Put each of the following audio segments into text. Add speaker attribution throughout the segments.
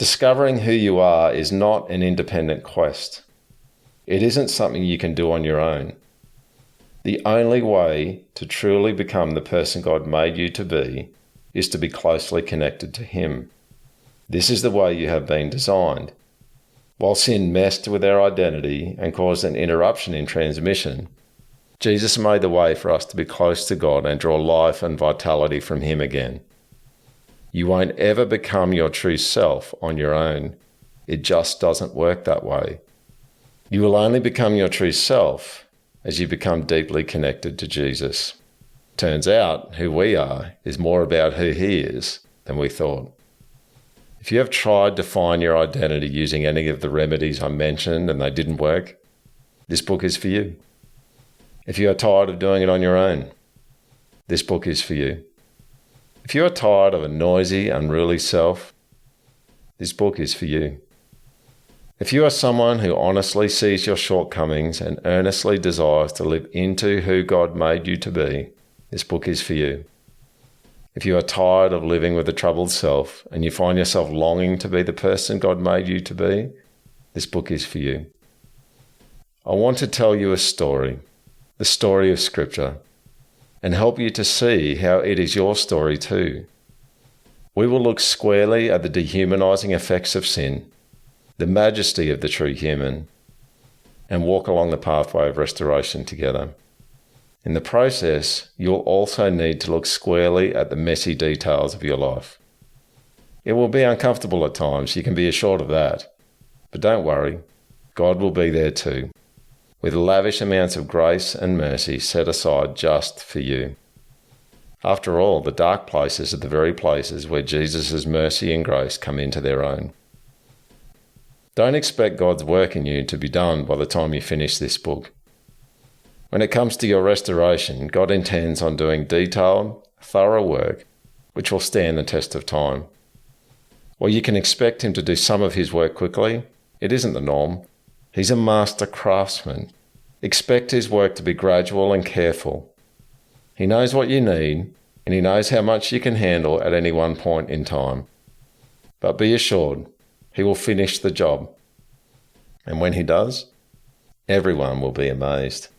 Speaker 1: Discovering who you are is not an independent quest. It isn't something you can do on your own. The only way to truly become the person God made you to be is to be closely connected to Him. This is the way you have been designed. While sin messed with our identity and caused an interruption in transmission, Jesus made the way for us to be close to God and draw life and vitality from Him again. You won't ever become your true self on your own. It just doesn't work that way. You will only become your true self as you become deeply connected to Jesus. Turns out who we are is more about who He is than we thought. If you have tried to find your identity using any of the remedies I mentioned and they didn't work, this book is for you. If you are tired of doing it on your own, this book is for you. If you are tired of a noisy, unruly self, this book is for you. If you are someone who honestly sees your shortcomings and earnestly desires to live into who God made you to be, this book is for you. If you are tired of living with a troubled self and you find yourself longing to be the person God made you to be, this book is for you. I want to tell you a story, the story of Scripture, and help you to see how it is your story too. We will look squarely at the dehumanizing effects of sin, the majesty of the true human, and walk along the pathway of restoration together. In the process, you'll also need to look squarely at the messy details of your life. It will be uncomfortable at times, you can be assured of that. But don't worry, God will be there too, with lavish amounts of grace and mercy set aside just for you. After all, the dark places are the very places where Jesus' mercy and grace come into their own. Don't expect God's work in you to be done by the time you finish this book. When it comes to your restoration, God intends on doing detailed, thorough work which will stand the test of time. While you can expect Him to do some of His work quickly, it isn't the norm. He's a master craftsman. Expect His work to be gradual and careful. He knows what you need, and He knows how much you can handle at any one point in time. But be assured, He will finish the job. And when He does, everyone will be amazed.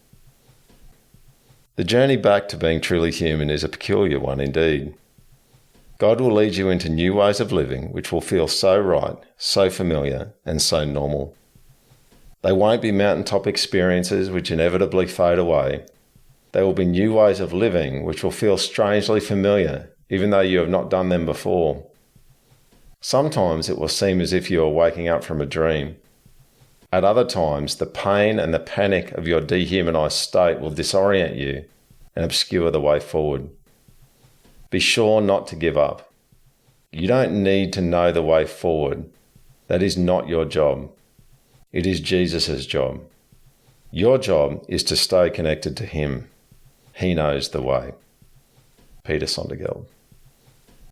Speaker 1: The journey back to being truly human is a peculiar one indeed. God will lead you into new ways of living which will feel so right, so familiar, and so normal. They won't be mountaintop experiences which inevitably fade away. They will be new ways of living which will feel strangely familiar, even though you have not done them before. Sometimes it will seem as if you are waking up from a dream. At other times, the pain and the panic of your dehumanized state will disorient you and obscure the way forward. Be sure not to give up. You don't need to know the way forward. That is not your job. It is Jesus' job. Your job is to stay connected to Him. He knows the way. Peter Sondergeld.